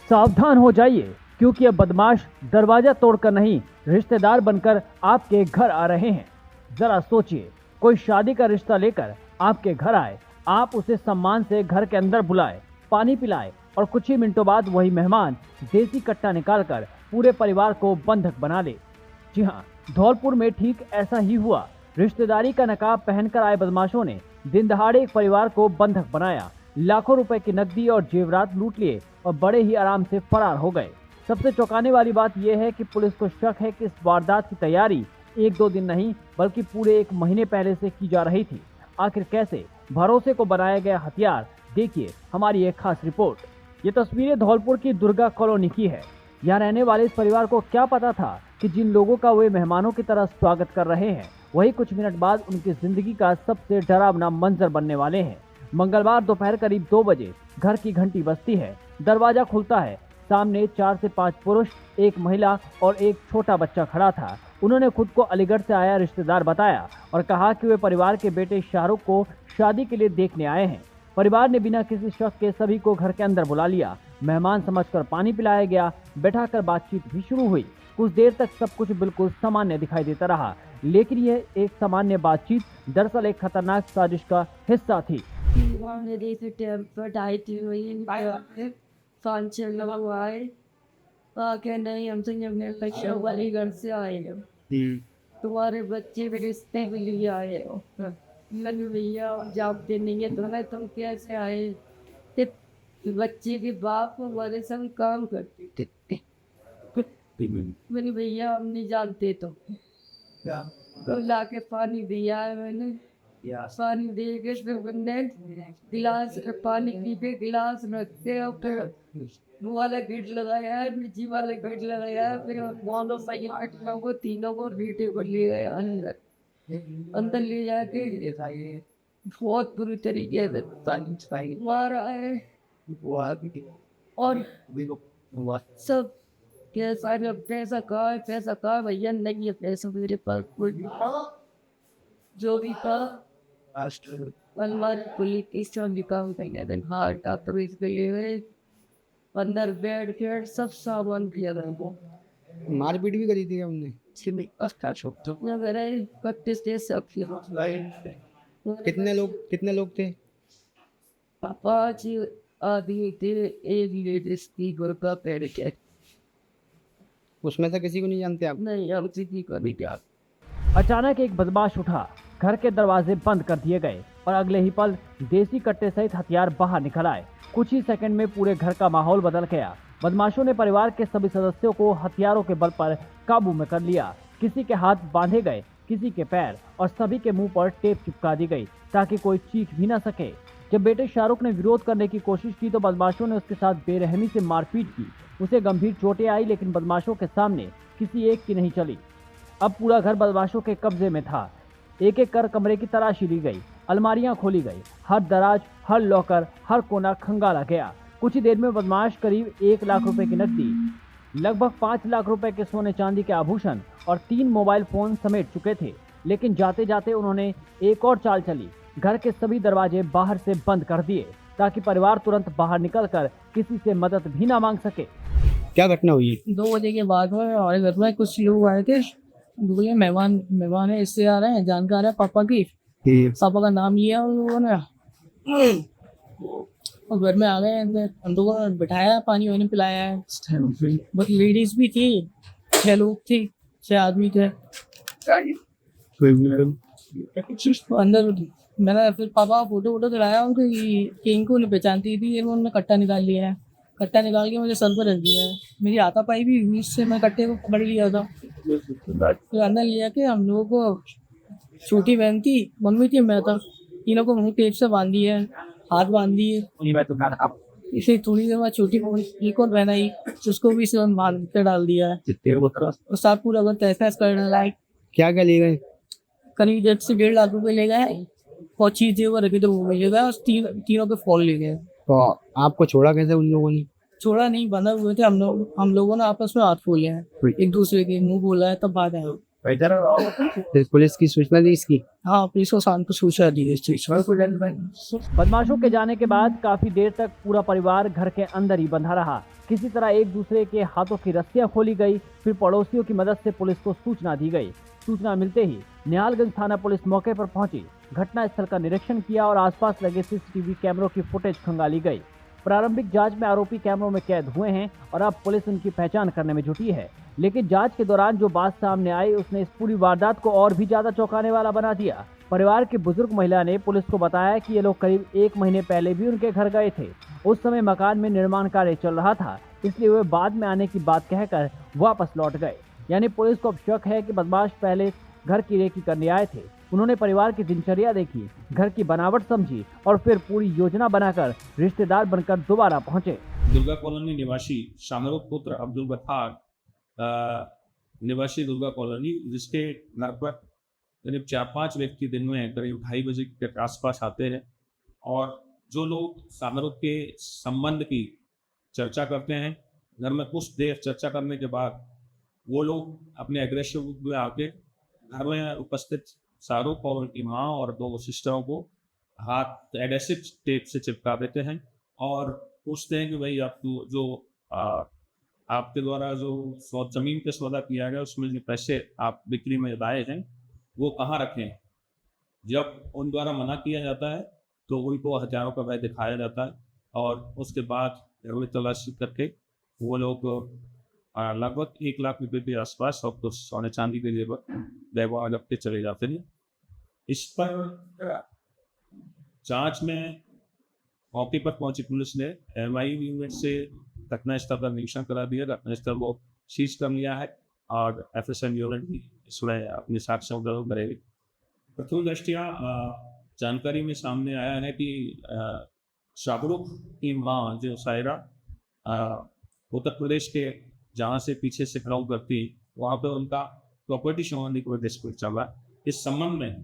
सावधान हो जाइए, क्योंकि अब बदमाश दरवाजा तोड़कर नहीं, रिश्तेदार बनकर आपके घर आ रहे हैं। जरा सोचिए, कोई शादी का रिश्ता लेकर आपके घर आए, आप उसे सम्मान से घर के अंदर बुलाए, पानी पिलाए और कुछ ही मिनटों बाद वही मेहमान देसी कट्टा निकालकर पूरे परिवार को बंधक बना ले। जी हाँ, धौलपुर में ठीक ऐसा ही हुआ। रिश्तेदारी का नकाब पहनकर आए बदमाशों ने दिन दहाड़े एक परिवार को बंधक बनाया, लाखों रुपए की नकदी और जेवरात लूट लिए और बड़े ही आराम से फरार हो गए। सबसे चौंकाने वाली बात यह है कि पुलिस को शक है कि इस वारदात की तैयारी 1-2 दिन नहीं बल्कि पूरे 1 महीने पहले से की जा रही थी। आखिर कैसे भरोसे को बनाया गया हथियार, देखिए हमारी एक खास रिपोर्ट। ये तस्वीरें धौलपुर की दुर्गा कॉलोनी की है। यहाँ रहने वाले इस परिवार को क्या पता था कि जिन लोगों का वे मेहमानों की तरह स्वागत कर रहे हैं, वही कुछ मिनट बाद उनकी जिंदगी का सबसे डरावना मंजर बनने वाले हैं। मंगलवार दोपहर करीब 2 बजे घर की घंटी बजती है। दरवाजा खुलता है। सामने 4 से 5 पुरुष, एक महिला और एक छोटा बच्चा खड़ा था। उन्होंने खुद को अलीगढ़ से आया रिश्तेदार बताया और कहा कि वे परिवार के बेटे शाहरुख को शादी के लिए देखने आए हैं। परिवार ने बिना किसी शक के सभी को घर के अंदर बुला लिया। मेहमान समझकर पानी पिलाया गया, बैठाकर बातचीत भी शुरू हुई। कुछ देर तक सब कुछ बिल्कुल सामान्य दिखाई देता रहा, लेकिन यह एक सामान्य बातचीत दरअसल एक खतरनाक साजिश का हिस्सा थी। नहीं हम तो अलीगढ़ से आए हो, तुम्हारे बच्चे के रिश्ते के लिए आए हो। लगे भैया जॉब देने है तो तुम कैसे आए? बच्चे के बाप हमारे संग काम करते थे। मेरे भैया हम नहीं जानते तो लाके पानी दिया है मैंने। पानी दे के फिर मैंने गिलास पानी पी के गिलास रखते और फिर वाला गेट लगाया है, नीचे वाला गेट लगाया है, फिर वालों सही को तीनों को रीटे को ले गया अंदर ले जाके बहुत बुरी तरीके से मारा है। और सब पैसा कहा भैया नहीं है पैसा मेरे पास कोई। जो भी था पुलिस काम अंदर बेड फेड सब सामान किया गया। मारपीट भी करी थी हमने। कितने लोग थे? पापा जी आदमी थे, एक लेडीज की गुरका पैर के। उसमें से किसी को नहीं जानते आप? नहीं, हम किसी को नहीं जानते। अचानक एक बदमाश उठा, घर के दरवाजे बंद कर दिए गए और अगले ही पल देसी कट्टे सहित हथियार बाहर निकल आए। कुछ ही सेकंड में पूरे घर का माहौल बदल गया। बदमाशों ने परिवार के सभी सदस्यों को हथियारों के बल पर काबू में कर लिया। किसी के हाथ बांधे गए, किसी के पैर और सभी के मुंह पर टेप चिपका दी गई ताकि कोई चीख भी न सके। जब बेटे शाहरुख ने विरोध करने की कोशिश की तो बदमाशों ने उसके साथ बेरहमी से मारपीट की। उसे गंभीर चोटें आई, लेकिन बदमाशों के सामने किसी एक की नहीं चली। अब पूरा घर बदमाशों के कब्जे में था। एक एक कर कमरे की तलाशी ली गई, अलमारियां खोली गई, हर दराज, हर लॉकर, हर कोना खंगाला गया। कुछ ही देर में बदमाश करीब 1 लाख रुपए की नकदी, लगभग 5 लाख रुपए के सोने चांदी के आभूषण और 3 मोबाइल फोन समेट चुके थे। लेकिन जाते जाते उन्होंने एक और चाल चली। घर के सभी दरवाजे बाहर से बंद कर दिए ताकि परिवार तुरंत बाहर निकलकर किसी से मदद भी ना मांग सके। क्या घटना हुई? 2 बजे के बाद में हमारे घर में कुछ लोग आए थे। बोले मेहमान है, इससे आ रहे हैं, जानकार है पापा की। पापा का नाम लिया उन लोगों ने और घर में आ गए। हम लोगों ने बिठाया, पानी वानी पिलाया है। बस लेडीज भी थी, 6 लोग थे, 6 आदमी थे अंदर। मैंने फिर पापा फोटो दिलाया उनको कि इनको नहीं पहचानती थी। उन्होंने कट्टा निकाल लिया है, कट्टा निकाल के मुझे सर पर रख दिया है। मेरी हाथापाई भी हुई, इससे मैं कट्टे को पकड़ लिया था। फिर अंदर लिया के हम लोगों को, छोटी बहन थी, मम्मी थी, मैं था, तीनों को मुंह टेप से बांध दिया है, हाथ बांध दिए। इसे थोड़ी देर बाद छोटी एक और बहन आई, उसको भी इसे बांध के डाल दिया है और साथ पूरा घर तहस करने लायक। क्या क्या ले गए? करीब 1.5 से 1.5 लाख रुपए ले गए और चीजें वो रखी तो वो ले गए और तीनों के फॉल ले गए। तो आपको छोड़ा कैसे उन लोगों ने? छोड़ा नहीं, बंधा हुए थे हम लोगों ने आपस में हाथ खोले हैं, एक दूसरे के मुंह बोला है, तब बात है। पुलिस की सूचना दी इसकी? हाँ, पुलिस को शाम को सूचना दी इस चीज। बदमाशों के जाने के बाद काफी देर तक पूरा परिवार घर के अंदर ही बंधा रहा। किसी तरह एक दूसरे के हाथों की रस्सियां खोली गई। फिर पड़ोसियों की मदद से पुलिस को सूचना दी गई। सूचना मिलते ही निहालगंज थाना पुलिस मौके पर पहुंची, घटनास्थल का निरीक्षण किया और आसपास लगे सीसीटीवी कैमरों की फुटेज खंगाली गई। प्रारंभिक जांच में आरोपी कैमरों में कैद हुए हैं और अब पुलिस उनकी पहचान करने में जुटी है। लेकिन जांच के दौरान जो बात सामने आई उसने इस पूरी वारदात को और भी ज्यादा चौंकाने वाला बना दिया। परिवार की बुजुर्ग महिला ने पुलिस को बताया कि ये लोग करीब 1 महीने पहले भी उनके घर गए थे। उस समय मकान में निर्माण कार्य चल रहा था, इसलिए वे बाद में आने की बात कहकर वापस लौट गए। यानी पुलिस को अब शक है कि बदमाश पहले घर की रेकी करने आए थे। उन्होंने परिवार की दिनचर्या देखी, घर की बनावट समझी और फिर पूरी योजना बनाकर रिश्तेदार बनकर दोबारा पहुंचे। दुर्गा कॉलोनी निवासी शामरुख पुत्र अब्दुल गफ्फार निवासी दुर्गा कॉलोनी, जिसके घर पर करीब 4-5 व्यक्ति दिन में करीब 2:30 बजे के आसपास आते हैं और जो लोग शामरुख के संबंध की चर्चा करते हैं, घर में कुछ देर चर्चा करने के बाद वो लोग अपने एग्रेसिव रूप में आके घर में उपस्थित शाहरुख और उनकी माँ और 2 सिस्टरों को हाथ एडेसिव टेप से चिपका देते हैं और पूछते हैं कि भाई आप जो आपके द्वारा जो जमीन पे सौदा किया गया उसमें जो पैसे आप बिक्री में लाए हैं वो कहाँ रखे हैं। जब उन द्वारा मना किया जाता है तो उनको हथियारों का भय दिखाया जाता है और उसके बाद जरूरी तलाशी करके वो लोग लगभग 1 लाख रुपए के आसपास और कुछ सोने चांदी के जेवर रख के चले जाते हैं। इस पर जांच में मौके पर पहुंची पुलिस ने MI यूनिट से घटनास्थल का निरीक्षण करा दिया, घटनास्थल को सीज कर लिया है और FSN यूनिट भी इसमें अपने साक्ष्यों का करेगी। प्रथम दृष्टया जानकारी में सामने आया है कि शाहरुख की माँ जो सायरा उत्तर प्रदेश के जहाँ से पीछे से बिलोंग करती वहाँ पे उनका प्रॉपर्टी संबंधी कोई डिस्प्यूट चल रहा है। इस संबंध में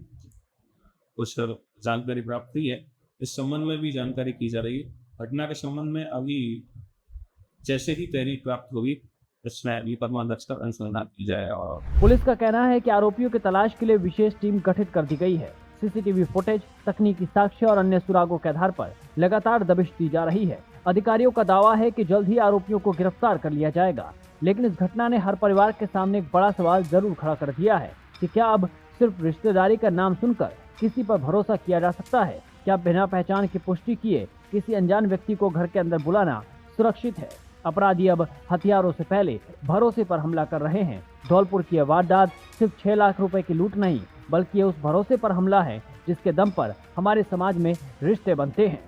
कुछ जानकारी प्राप्त हुई है, इस संबंध में भी जानकारी की जा रही है। घटना के संबंध में अभी जैसे ही तहरीर प्राप्त होगी इसमें दर्ज कर अनुसंधान की जाए। और पुलिस का कहना है कि आरोपियों की तलाश के लिए विशेष टीम गठित कर दी गई है। सीसीटीवी फुटेज, तकनीकी साक्ष्य और अन्य सुरागों के आधार पर लगातार दबिश दी जा रही है। अधिकारियों का दावा है कि जल्द ही आरोपियों को गिरफ्तार कर लिया जाएगा। लेकिन इस घटना ने हर परिवार के सामने एक बड़ा सवाल जरूर खड़ा कर दिया है कि क्या अब सिर्फ रिश्तेदारी का नाम सुनकर किसी पर भरोसा किया जा सकता है? क्या बिना पहचान की पुष्टि किए किसी अनजान व्यक्ति को घर के अंदर बुलाना सुरक्षित है? अपराधी अब हथियारों से पहले भरोसे पर हमला कर रहे हैं। धौलपुर की यह वारदात सिर्फ 6 लाख रुपए की लूट नहीं, बल्कि ये उस भरोसे पर हमला है जिसके दम पर हमारे समाज में रिश्ते बनते हैं।